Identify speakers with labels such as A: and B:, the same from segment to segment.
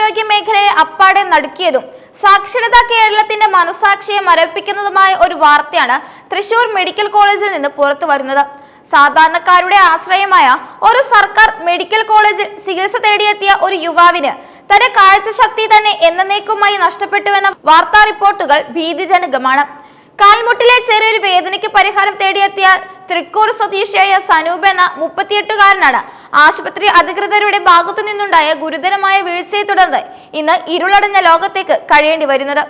A: പൊതുആരോഗ്യ മേഖലയെ അപ്പാടെ നടുക്കിയതും സാക്ഷരത കേരളത്തിന്റെ മനസാക്ഷിയെ മരവിപ്പിക്കുന്നതുമായ ഒരു വാർത്തയാണ് തൃശൂർ മെഡിക്കൽ കോളേജിൽ നിന്ന് പുറത്തു വരുന്നത്. സാധാരണക്കാരുടെ ആശ്രയമായ ഒരു സർക്കാർ മെഡിക്കൽ കോളേജിൽ ചികിത്സ തേടിയെത്തിയ ഒരു യുവാവിന് തന്റെ കാഴ്ചശക്തി തന്നെ എന്നേക്കുമായി നഷ്ടപ്പെട്ടുവെന്ന വാർത്താ റിപ്പോർട്ടുകൾ ഭീതിജനകമാണ്. കാൽമുട്ടിലെ ചെറിയൊരു വേദനയ്ക്ക് പരിഹാരം തേടിയെത്തിയ തൃക്കൂർ സ്വദേശിയായ സനൂപ് എന്ന 38-കാരനാണ് ആശുപത്രി അധികൃതരുടെ ഭാഗത്തു നിന്നുണ്ടായ ഗുരുതരമായ വീഴ്ചയെ തുടർന്ന് ഇന്ന് ഇരുളടഞ്ഞ ലോകത്തേക്ക് കഴിയേണ്ടി വരുന്നത്.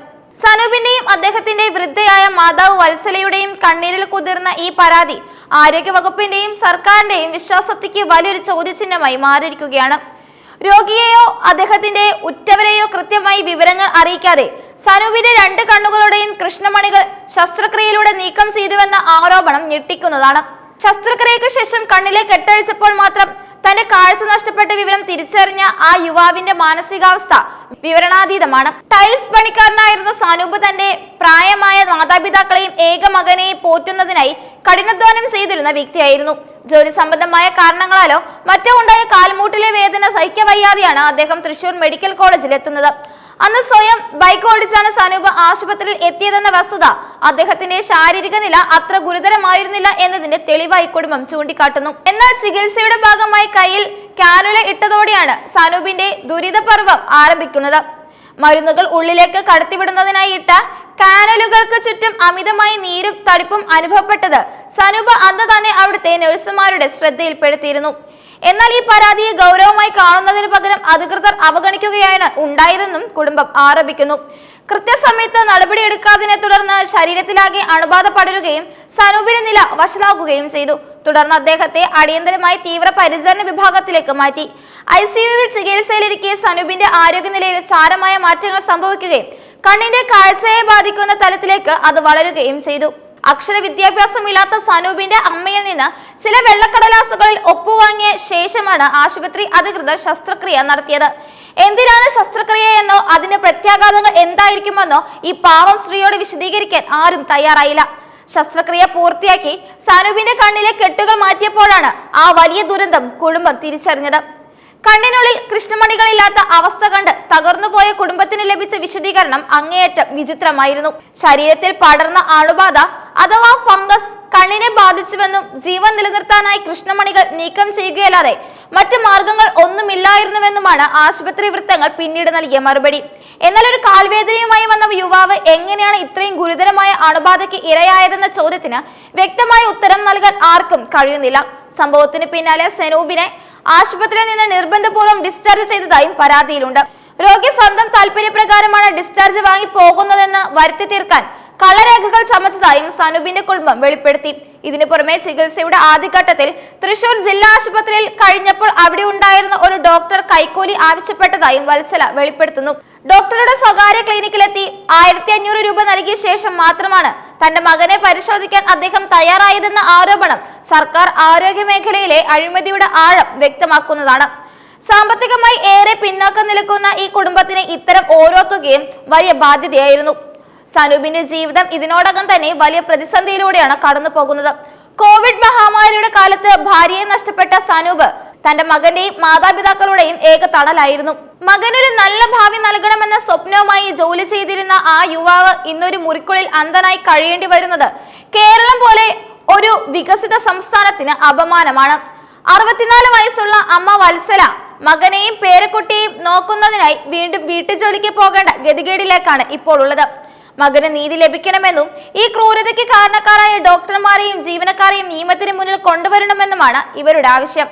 A: സനൂപിന്റെയും അദ്ദേഹത്തിന്റെ വൃദ്ധയായ മാതാവ് വത്സലയുടെയും കണ്ണീരിൽ കുതിർന്ന ഈ പരാതി ആരോഗ്യ വകുപ്പിന്റെയും സർക്കാരിന്റെയും വിശ്വാസത്തിക്ക് വലിയൊരു ചോദ്യചിഹ്നമായി മാറിയിരിക്കുകയാണ്. രോഗിയെയോ അദ്ദേഹത്തിന്റെ ഉറ്റവരെയോ കൃത്യമായി വിവരങ്ങൾ അറിയിക്കാതെ സനൂപിന്റെ 2 കണ്ണുകളുടെയും കൃഷ്ണമണികൾ ശസ്ത്രക്രിയയിലൂടെ നീക്കം ചെയ്തുവെന്ന ആരോപണം ഞെട്ടിക്കുന്നതാണ്. ശസ്ത്രക്രിയയ്ക്ക് ശേഷം കണ്ണിലെ കെട്ടഴിച്ചപ്പോൾ മാത്രം തന്റെ കാഴ്ച നഷ്ടപ്പെട്ട വിവരം തിരിച്ചറിഞ്ഞ ആ യുവാവിന്റെ മാനസികാവസ്ഥ വിവരണാതീതമാണ്. ടൈൽസ് പണിക്കാരനായിരുന്ന സനൂപ് തന്റെ പ്രായമായ മാതാപിതാക്കളെയും ഏക മകനെയും പോറ്റുന്നതിനായി കഠിനാധ്വാനം ചെയ്തിരുന്ന വ്യക്തിയായിരുന്നു. ജോലി സംബന്ധമായ കാരണങ്ങളാലോ മറ്റോ ഉണ്ടായ കാൽമൂട്ടിലെ വേദന സഹിക്കവയ്യാതെയാണ് അദ്ദേഹം തൃശൂർ മെഡിക്കൽ കോളേജിൽ എത്തുന്നത്. അന്ന് സ്വയം ബൈക്ക് ഓടിച്ചാണ് സനൂപ് ആശുപത്രിയിൽ എത്തിയതെന്ന വസ്തുത അദ്ദേഹത്തിന്റെ ശാരീരിക നില അത്ര ഗുരുതരമായിരുന്നില്ല എന്നതിന്റെ തെളിവായി കുടുംബം ചൂണ്ടിക്കാട്ടുന്നു. എന്നാൽ ചികിത്സയുടെ ഭാഗമായി കയ്യിൽ കാനുല ഇട്ടതോടെയാണ് സനൂപിന്റെ ദുരിതപർവം ആരംഭിക്കുന്നത്. മരുന്നുകൾ ഉള്ളിലേക്ക് കടത്തിവിടുന്നതിനായി ഇട്ട കാനലുകൾക്ക് ചുറ്റും അമിതമായി നീരും തടിപ്പും അനുഭവപ്പെട്ടത് സനൂപ് അന്ന് തന്നെ അവിടുത്തെ നഴ്സുമാരുടെ ശ്രദ്ധയിൽപ്പെടുത്തിയിരുന്നു. എന്നാൽ ഈ പരാതിയെ ഗൗരവമായി കാണുന്നതിന് പകരം അധികൃതർ അവഗണിക്കുകയാണ് ഉണ്ടായതെന്നും കുടുംബം ആരോപിക്കുന്നു. കൃത്യസമയത്ത് നടപടിയെടുക്കാതിനെ തുടർന്ന് ശരീരത്തിലാകെ അണുബാധ പടരുകയും സനൂപിന്റെ നില വഷളാകുകയും ചെയ്തു. തുടർന്ന് അദ്ദേഹത്തെ അടിയന്തരമായി തീവ്രപരിചരണ വിഭാഗത്തിലേക്ക് മാറ്റി. ICUവിൽ ചികിത്സയിലിരിക്കെ സനൂപിന്റെ ആരോഗ്യനിലയിൽ സാരമായ മാറ്റങ്ങൾ സംഭവിക്കുകയും കണ്ണിന്റെ കാഴ്ചയെ ബാധിക്കുന്ന തലത്തിലേക്ക് അത് വളരുകയും ചെയ്തു. അക്ഷര വിദ്യാഭ്യാസമില്ലാത്ത സനൂപിന്റെ അമ്മയിൽ നിന്ന് ചില വെള്ളക്കടലാസുകളിൽ ഒപ്പുവാങ്ങിയ ശേഷമാണ് ആശുപത്രി അധികൃതർ ശസ്ത്രക്രിയ നടത്തിയത്. എന്തിനാണ് ശസ്ത്രക്രിയ എന്നോ അതിന്റെ പ്രത്യാഘാതങ്ങൾ എന്തായിരിക്കുമെന്നോ ഈ പാവം സ്ത്രീയോട് വിശദീകരിക്കാൻ ആരും തയ്യാറായില്ല. ശസ്ത്രക്രിയ പൂർത്തിയാക്കി സനൂപിന്റെ കണ്ണിലെ കെട്ടുകൾ മാറ്റിയപ്പോഴാണ് ആ വലിയ ദുരന്തം കുടുംബം തിരിച്ചറിഞ്ഞത്. കണ്ണിനുള്ളിൽ കൃഷ്ണമണികളില്ലാത്ത അവസ്ഥ കണ്ട് തകർന്നുപോയ കുടുംബത്തിന് ലഭിച്ച വിശദീകരണം അങ്ങേയറ്റം വിചിത്രമായിരുന്നു. ശരീരത്തിൽ പടർന്ന അണുബാധ അഥവാ ഫംഗസ് കണ്ണിനെ ബാധിച്ചുവെന്നും ജീവൻ നിലനിർത്താനായി കൃഷ്ണമണികൾ നീക്കം ചെയ്യുകയല്ലാതെ മറ്റു മാർഗങ്ങൾ ഒന്നുമില്ലായിരുന്നുവെന്നുമാണ് ആശുപത്രി വൃത്തങ്ങൾ പിന്നീട് നൽകിയ മറുപടി. എന്നാൽ ഒരു കാൽവേദനയുമായി വന്ന യുവാവ് എങ്ങനെയാണ് ഇത്രയും ഗുരുതരമായ അണുബാധയ്ക്ക് ഇരയായതെന്ന ചോദ്യത്തിന് വ്യക്തമായ ഉത്തരം നൽകാൻ ആർക്കും കഴിയുന്നില്ല. സംഭവത്തിന് പിന്നാലെ സനൂപിനെ ആശുപത്രിയിൽ നിന്ന് നിർബന്ധപൂർവ്വം ഡിസ്ചാർജ് ചെയ്തതായും പരാതിയിലുണ്ട്. രോഗി സ്വന്തം താല്പര്യപ്രകാരമാണ് ഡിസ്ചാർജ് വാങ്ങി പോകുന്നതെന്ന് വരുത്തി തീർക്കാൻ കള്ളരേഖകൾ ചമച്ചതായും സനൂപിന്റെ കുടുംബം വെളിപ്പെടുത്തി. ഇതിനു പുറമെ ചികിത്സയുടെ ആദ്യഘട്ടത്തിൽ തൃശൂർ ജില്ലാ ആശുപത്രിയിൽ കഴിഞ്ഞപ്പോൾ അവിടെ ഉണ്ടായിരുന്ന ഒരു ഡോക്ടർ കൈക്കൂലി ആവശ്യപ്പെട്ടതായും വത്സല വെളിപ്പെടുത്തുന്നു. ഡോക്ടറുടെ സ്വകാര്യ ക്ലിനിക്കിലെത്തി 1500 രൂപ നൽകിയ ശേഷം മാത്രമാണ് തന്റെ മകനെ പരിശോധിക്കാൻ അദ്ദേഹം തയ്യാറായതെന്ന ആരോപണം സർക്കാർ ആരോഗ്യ മേഖലയിലെ അഴിമതിയുടെ ആഴം വ്യക്തമാക്കുന്നതാണ്. സാമ്പത്തികമായി ഏറെ പിന്നോക്കം നിൽക്കുന്ന ഈ കുടുംബത്തിന് ഇത്തരം ഓരോ തുകയും വലിയ ബാധ്യതയായിരുന്നു. സനൂപിന്റെ ജീവിതം ഇതിനോടകം തന്നെ വലിയ പ്രതിസന്ധിയിലൂടെയാണ് കടന്നു പോകുന്നത്. കോവിഡ് മഹാമാരിയുടെ കാലത്ത് ഭാര്യയെ നഷ്ടപ്പെട്ട സനൂപ് തന്റെ മകന്റെയും മാതാപിതാക്കളുടെയും ഏക തണലായിരുന്നു. മകനൊരു നല്ല ഭാവി നൽകണമെന്ന സ്വപ്നവുമായി ജോലി ചെയ്തിരുന്ന ആ യുവാവ് ഇന്നൊരു മുറിക്കുള്ളിൽ അന്ധനായി കഴിയേണ്ടി വരുന്നത് കേരളം പോലെ ഒരു വികസിത സംസ്ഥാനത്തിന് അപമാനമാണ്. 64 വയസ്സുള്ള അമ്മ വത്സല മകനെയും പേരക്കുട്ടിയെയും നോക്കുന്നതിനായി വീണ്ടും വീട്ടുജോലിക്ക് പോകേണ്ട ഗതികേടിലേക്കാണ് ഇപ്പോൾ ഉള്ളത്. മകന് നീതി ലഭിക്കണമെന്നും ഈ ക്രൂരതയ്ക്ക് കാരണക്കാരായ ഡോക്ടർമാരെയും ജീവനക്കാരെയും നിയമത്തിന് മുന്നിൽ കൊണ്ടുവരണമെന്നുമാണ് ഇവരുടെ ആവശ്യം.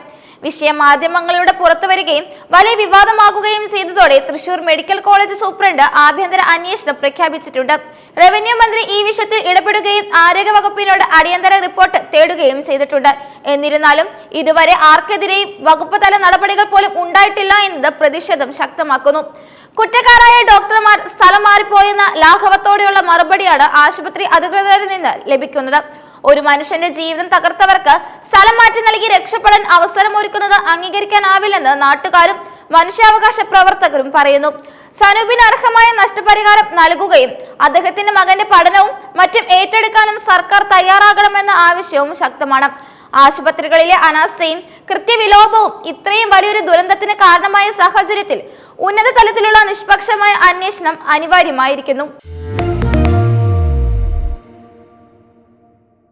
A: വിഷയം മാധ്യമങ്ങളിലൂടെ പുറത്തുവരികയും വലിയ വിവാദമാകുകയും ചെയ്തതോടെ തൃശൂർ മെഡിക്കൽ കോളേജ് സൂപ്രണ്ട് ആഭ്യന്തര അന്വേഷണം പ്രഖ്യാപിച്ചിട്ടുണ്ട്. റവന്യൂ മന്ത്രി ഈ വിഷയത്തിൽ ഇടപെടുകയും ആരോഗ്യ വകുപ്പിനോട് അടിയന്തര റിപ്പോർട്ട് തേടുകയും ചെയ്തിട്ടുണ്ട്. എന്നിരുന്നാലും ഇതുവരെ ആർക്കെതിരെയും വകുപ്പ് തല നടപടികൾ പോലും ഉണ്ടായിട്ടില്ല എന്നത് പ്രതിഷേധം ശക്തമാക്കുന്നു. കുറ്റക്കാരായ ഡോക്ടർമാർ സ്ഥലം മാറിപ്പോയെന്ന ലാഘവത്തോടെയുള്ള മറുപടിയാണ് ആശുപത്രി അധികൃതരിൽ നിന്ന് ലഭിക്കുന്നത്. ഒരു മനുഷ്യന്റെ ജീവിതം തകർത്തവർക്ക് സ്ഥലം മാറ്റി നൽകി രക്ഷപ്പെടാൻ അവസരമൊരുക്കുന്നത് അംഗീകരിക്കാനാവില്ലെന്ന് നാട്ടുകാരും മനുഷ്യാവകാശ പ്രവർത്തകരും പറയുന്നു. സനൂപിന് അർഹമായ നഷ്ടപരിഹാരം നൽകുകയും അദ്ദേഹത്തിന്റെ മകന്റെ പഠനവും മറ്റും ഏറ്റെടുക്കാനും സർക്കാർ തയ്യാറാകണമെന്ന ആവശ്യവും ശക്തമാണ്. ആശുപത്രികളിലെ അനാസ്ഥയും കൃത്യവിലോപവും ഇത്രയും വലിയൊരു ദുരന്തത്തിന് കാരണമായ സാഹചര്യത്തിൽ ഉന്നത തലത്തിലുള്ള നിഷ്പക്ഷമായ അന്വേഷണം അനിവാര്യമായിരിക്കുന്നു.